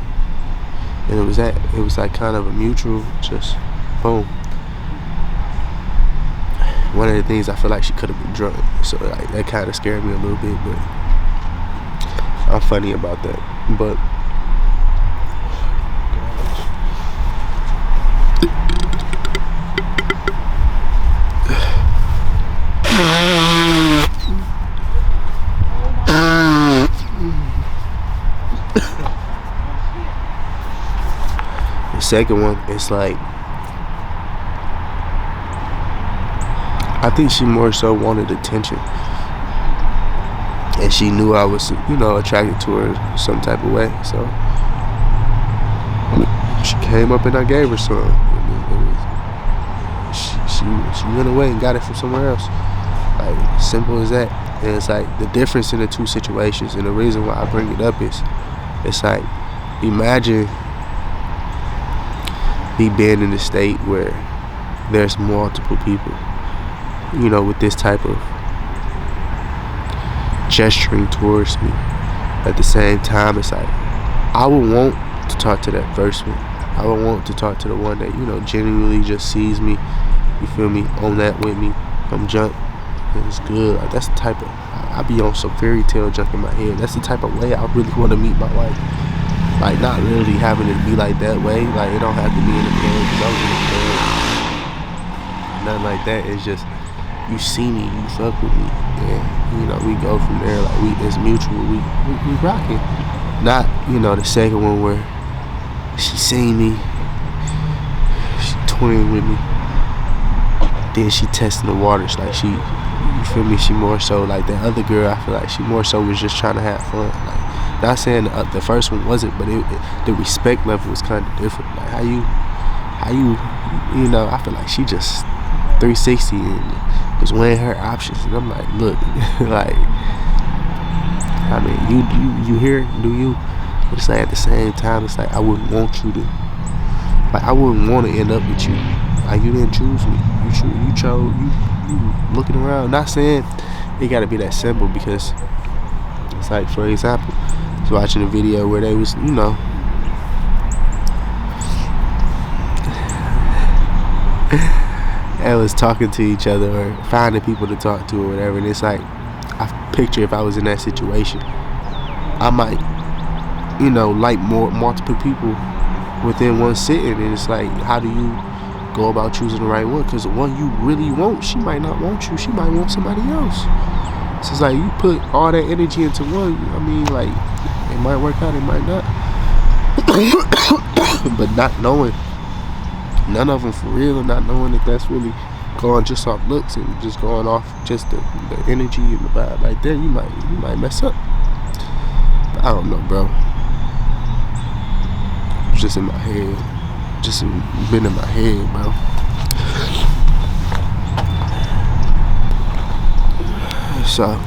and it was like kind of a mutual, just boom. One of the things I feel like she could have been drunk, so like that kind of scared me a little bit, but I'm funny about that. But the second one, it's like I think she more so wanted attention, and she knew I was, attracted to her some type of way. So she came up and I gave her some. She went away and got it from somewhere else. Like simple as that. And it's like the difference in the two situations, and the reason why I bring it up is, it's like imagine me being in a state where there's multiple people, with this type of gesturing towards me. At the same time, it's like I would want to talk to that first one. I would want to talk to the one that genuinely just sees me. You feel me? On that with me from jump. And it's good. Like, that's the type of I be on some fairy tale junk in my head. That's the type of way I really want to meet my wife. Like, not really having it be like that way. Like, it don't have to be in the bed, because I'm in the bed. Nothing like that. It's just, you see me, you fuck with me, and we go from there. Like, it's mutual. We rocking. Not the second one where she seen me, she toying with me, then she testing the waters. Like, you feel me? She more so like that other girl. I feel like she more so was just trying to have fun. Like, not saying the first one wasn't, but the respect level was kind of different. Like, how you I feel like she just 360 and was weighing her options, and I'm like, look, like, I mean, you hear, do you? But it's like, at the same time, it's like, I wouldn't want you to, like, I wouldn't want to end up with you. Like, you didn't choose me. You chose, you looking around. Not saying it got to be that simple, because it's like, for example, I was watching a video where they was, they was talking to each other or finding people to talk to or whatever, and it's like, I picture if I was in that situation, I might, like multiple people within one sitting, and it's like, how do you go about choosing the right one? Because the one you really want, she might not want you. She might want somebody else. So it's like, you put all that energy into one. I mean, like, it might work out, it might not. But not knowing none of them for real, and not knowing if that's really going just off looks and just going off just the energy and the vibe right there, you might mess up. But I don't know, bro. It's just in my head. Just been in my head, bro. So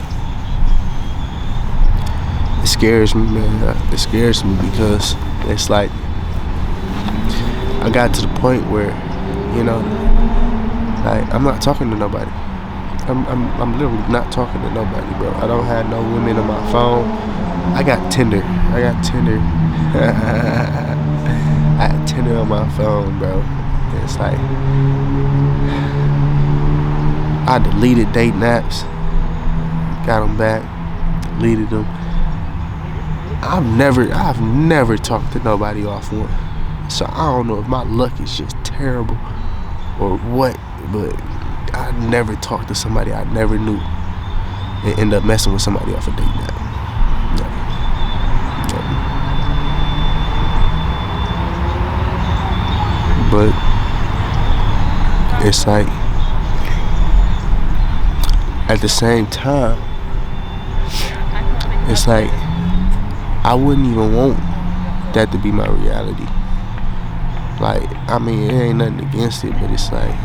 it scares me, man. It scares me because it's like, I got to the point where, like, I'm not talking to nobody. I'm literally not talking to nobody, bro. I don't have no women on my phone. I got Tinder. I got Tinder on my phone, bro. And it's like, I deleted dating apps, got them back, deleted them. I've never talked to nobody off one. So I don't know if my luck is just terrible or what, but I never talked to somebody I never knew and end up messing with somebody off a date app. Never. But it's like, at the same time, it's like, I wouldn't even want that to be my reality. Like, I mean, it ain't nothing against it, but it's like,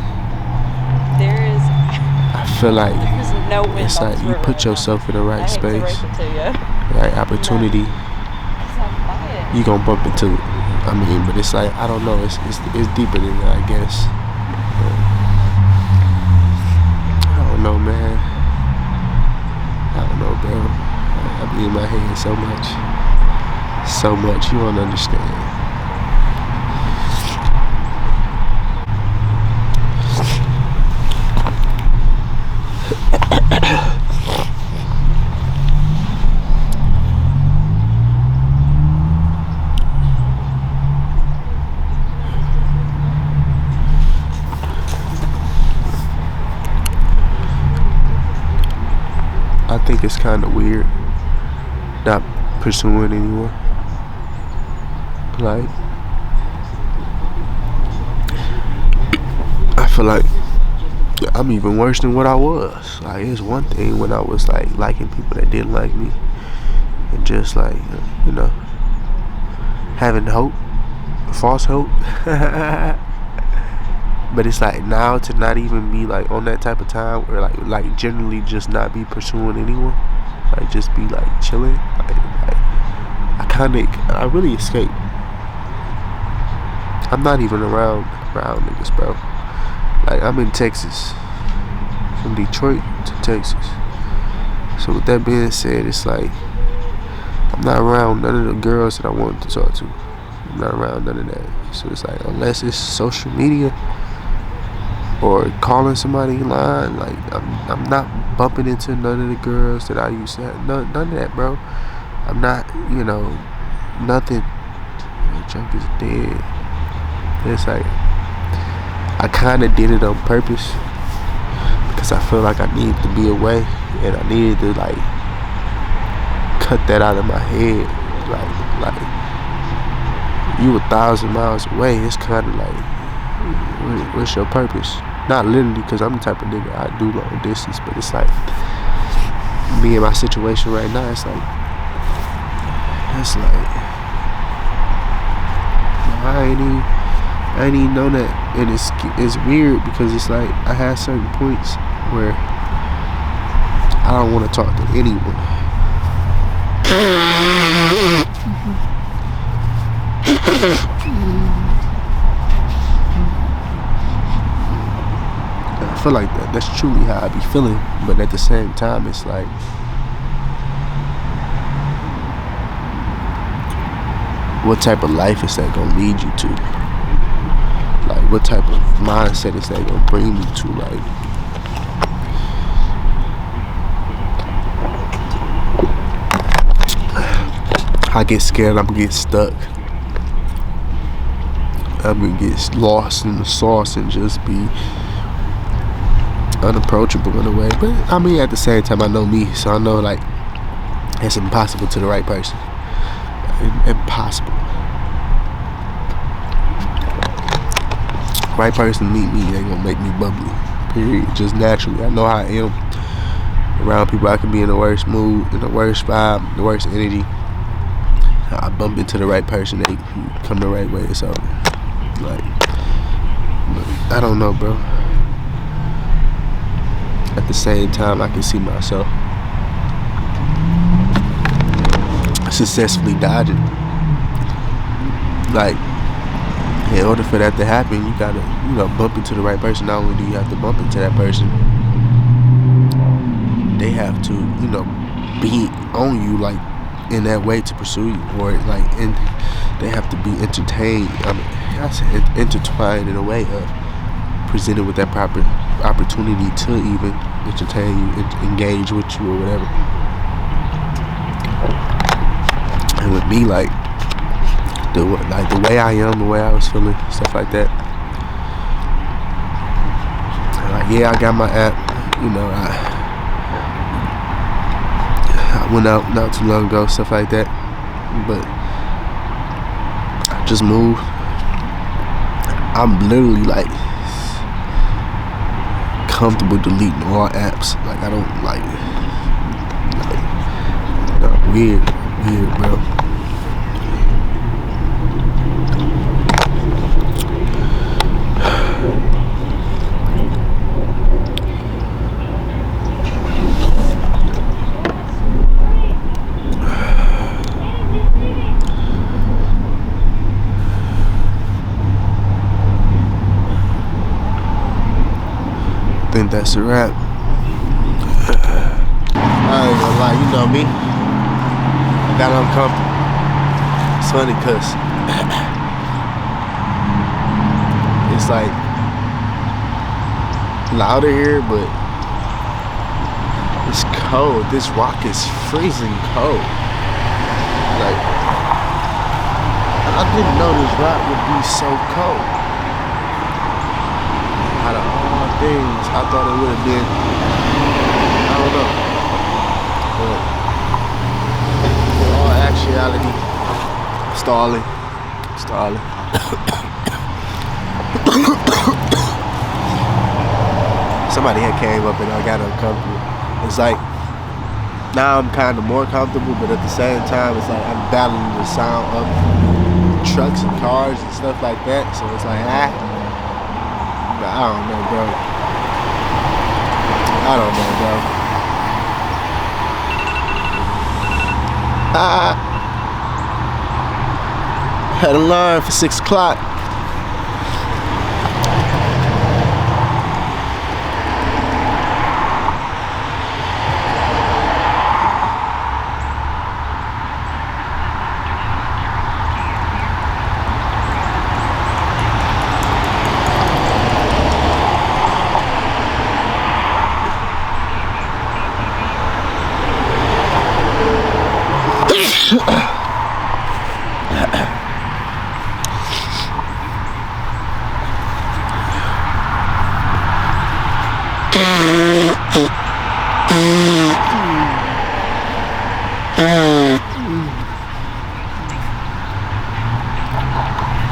I feel like it's like, you put yourself in the right space, right opportunity, you gonna bump into it. I mean, but it's like, I don't know, it's deeper than that, I guess. But I don't know, man. I don't know, bro. I be in my head so much, you don't understand. I think it's kind of weird not pursuing anyone. Like, I feel like I'm even worse than what I was. Like, it's one thing when I was like liking people that didn't like me, and just like, having hope, false hope. But it's like, now to not even be like on that type of time, or like generally just not be pursuing anyone, like just be like chilling. Like I really escaped. I'm not even around niggas, bro. Like, I'm in Texas, from Detroit to Texas. So with that being said, it's like I'm not around none of the girls that I wanted to talk to. I'm not around none of that. So it's like, unless it's social media or calling somebody in line, like I'm not bumping into none of the girls that I used to have. None of that, bro. I'm not, nothing. The junk is dead. It's like I kind of did it on purpose because I feel like I needed to be away and I needed to like cut that out of my head. Like you 1,000 miles away. It's kind of like, what's your purpose? Not literally, because I'm the type of nigga I do long distance, but it's like me and my situation right now. It's like I ain't even know that, and it's weird because it's like I have certain points where I don't want to talk to anyone. I feel like that's truly how I be feeling, but at the same time, it's like what type of life is that gonna lead you to? Like, what type of mindset is that gonna bring you to? Like, I get scared, I'm gonna get stuck. I'm gonna get lost in the sauce and just be unapproachable in a way. But I mean, at the same time, I know me, so I know like it's impossible to the right person. Impossible. Right person to meet me ain't gonna make me bubbly. Period. Just naturally. I know how I am. Around people, I can be in the worst mood, in the worst vibe, the worst energy. I bump into the right person, they come the right way. So, like, I don't know, bro. At the same time, I can see myself successfully dodging. Like, in order for that to happen, you gotta, bump into the right person. Not only do you have to bump into that person, they have to, be on you, like, in that way to pursue you, or like, and they have to be entertained. I said intertwined in a way of presented with that proper opportunity to even entertain you, engage with you, or whatever. And with me, like the way I am, the way I was feeling, stuff like that. Like, yeah, I got my app. I went out not too long ago, stuff like that. But I just moved. I'm literally like comfortable deleting all apps. Like, I don't weird, bro. I think that's a wrap. I ain't gonna lie, you know me. I got uncomfortable. It's funny cause it's like louder here, but it's cold. This rock is freezing cold. Like, I didn't know this rock would be so cold. Out of all things, I thought it would have been, I don't know. But in all actuality, stalling. Somebody had came up and I got uncomfortable. It's like, now I'm kind of more comfortable, but at the same time, it's like I'm battling the sound of trucks and cars and stuff like that. So it's like, I don't know, bro. Had a line for 6 o'clock.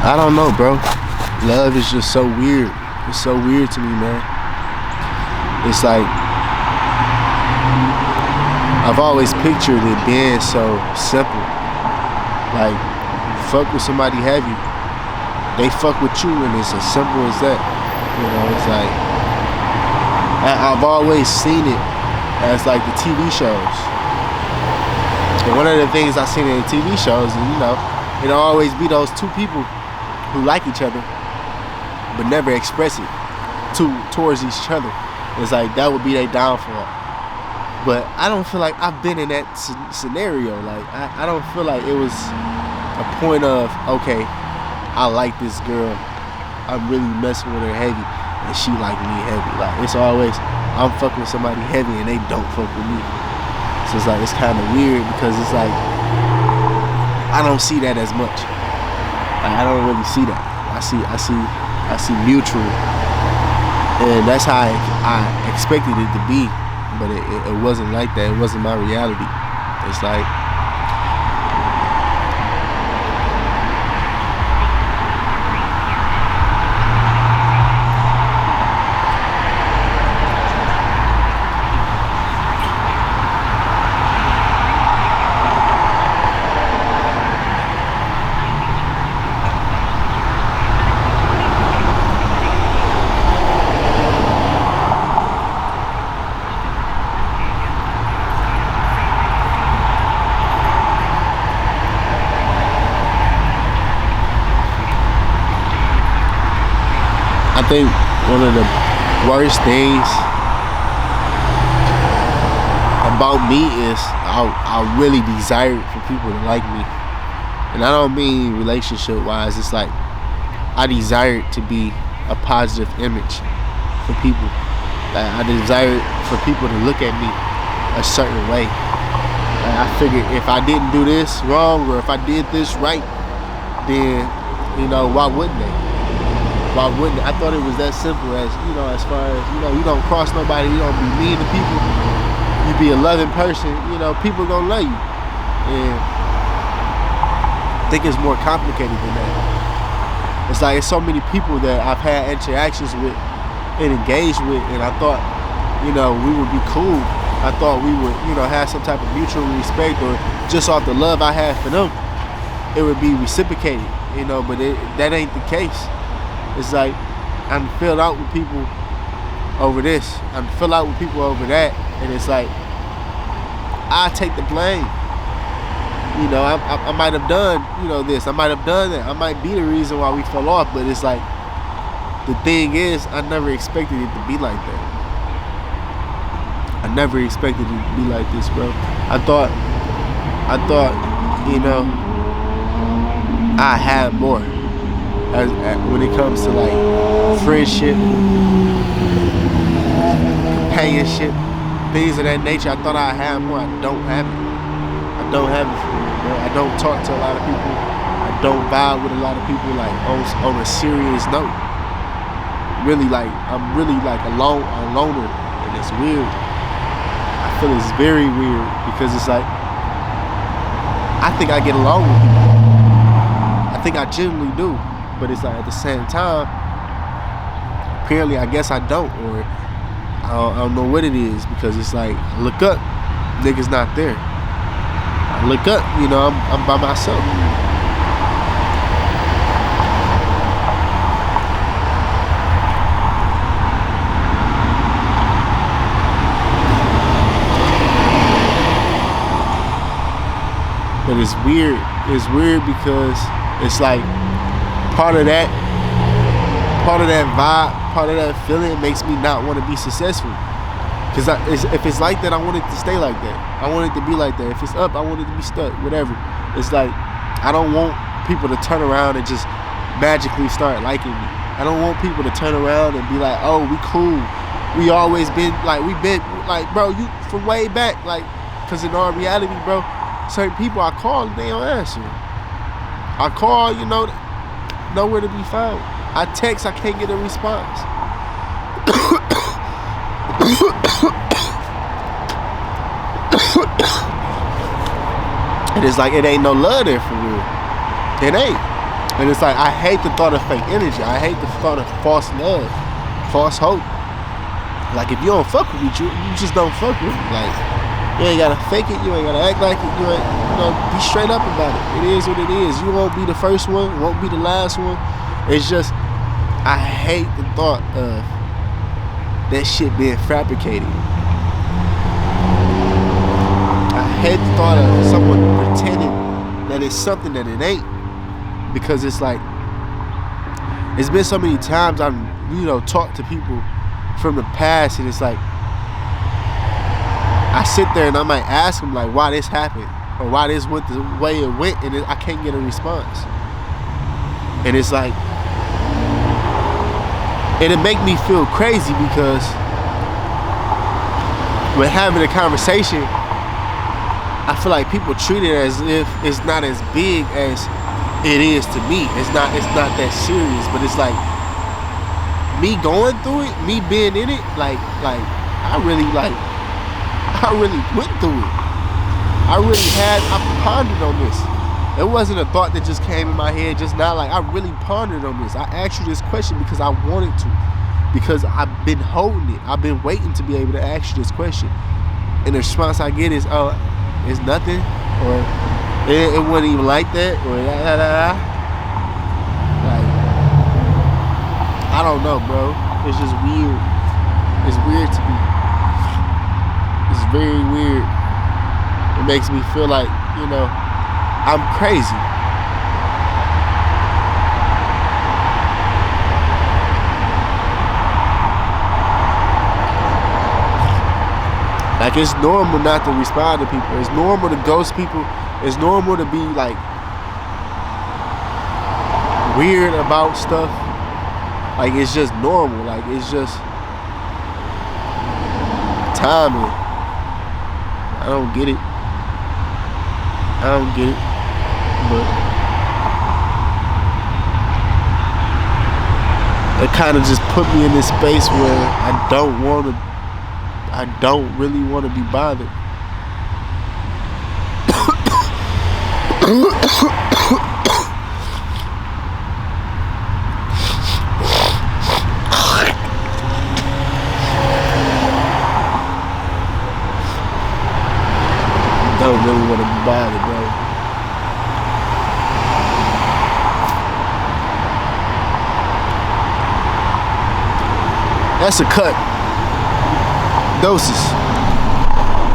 I don't know, bro. Love is just so weird. It's so weird to me, man. It's like I've always pictured it being so simple. Like, fuck with somebody heavy, they fuck with you, and it's as simple as that. You know, it's like I've always seen it as like the TV shows. And one of the things I've seen in the TV shows is, you know, it'll always be those two people who like each other but never express it towards each other. It's like that would be their downfall. But I don't feel like I've been in that scenario. Like I don't feel like it was a point of, okay, I like this girl, I'm really messing with her heavy, and she like me heavy. Like it's always I'm fucking with somebody heavy and they don't fuck with me. So it's like it's kind of weird because it's like I don't see that as much. Like, I don't really see that. I see mutual, and that's how I expected it to be. But it wasn't like that. It wasn't my reality. It's like I think one of the worst things about me is I really desire for people to like me. And I don't mean relationship wise, it's like I desire to be a positive image for people. Like I desire for people to look at me a certain way. Like I figured if I didn't do this wrong or if I did this right, then, you know, why wouldn't they? Why wouldn't I? Thought it was that simple as, you know, as far as, you know, you don't cross nobody, you don't be mean to people, you be a loving person, you know, people gonna love you. And I think it's more complicated than that. It's like it's so many people that I've had interactions with and engaged with, and I thought, you know, we would be cool. I thought we would, you know, have some type of mutual respect, or just off the love I had for them, it would be reciprocated, you know, but that ain't the case. It's like I'm filled out with people over this, I'm filled out with people over that, and it's like I take the blame. You know, I might have done, you know, this, I might have done that, I might be the reason why we fell off, but it's like the thing is, I never expected it to be like that. I never expected it to be like this, bro. I thought, you know, I had more. As when it comes to like friendship, companionship, things of that nature, I thought I had more. I don't have it. I don't have it for real, bro. I don't talk to a lot of people. I don't vibe with a lot of people like on a serious note. Really, like I'm really like a loner, and it's weird. I feel it's very weird because it's like I think I get along with people. I think I genuinely do. But it's like at the same time, apparently I guess I don't, or I don't know what it is, because it's like I look up, niggas not there. I look up, you know, I'm by myself. But it's weird. It's weird because it's like part of that vibe, part of that feeling makes me not want to be successful. Because if it's like that, I want it to stay like that. I want it to be like that. If it's up, I want it to be stuck, whatever. It's like, I don't want people to turn around and just magically start liking me. I don't want people to turn around and be like, oh, we cool. We always been, like, we been, like, bro, you from way back. Like, because in our reality, bro, certain people I call, they don't answer. I call, nowhere to be found. I text, I can't get a response. And it's like, it ain't no love there for real. It ain't. And it's like, I hate the thought of fake energy. I hate the thought of false love, false hope. Like, if you don't fuck with me, you just don't fuck with me. Like, you ain't gotta fake it, you ain't gotta act like it, you ain't, be straight up about it. It is what it is. You won't be the first one, won't be the last one. It's just, I hate the thought of that shit being fabricated. I hate the thought of someone pretending that it's something that it ain't. Because it's like, it's been so many times I've, talked to people from the past, and it's like, I sit there and I might ask them, like, why this happened, or why this went the way it went, and I can't get a response. And it's like, and it make me feel crazy, because when having a conversation, I feel like people treat it as if it's not as big as it is to me. It's not that serious. But it's like, me going through it, me being in it, like I really went through it. I pondered on this. It wasn't a thought that just came in my head just now. Like, I really pondered on this. I asked you this question because I wanted to. Because I've been holding it. I've been waiting to be able to ask you this question. And the response I get is, oh, it's nothing, or it wasn't even like that, or Like, I don't know, bro. It's just weird. It's weird to me. It's very weird. It makes me feel like, I'm crazy. Like, it's normal not to respond to people. It's normal to ghost people. It's normal to be, like, weird about stuff. Like, it's just normal. Like, it's just timing. I don't get it. But it kind of just put me in this space where I don't really want to be bothered. Don't really want to be bothered, bro. That's a cut. Doses.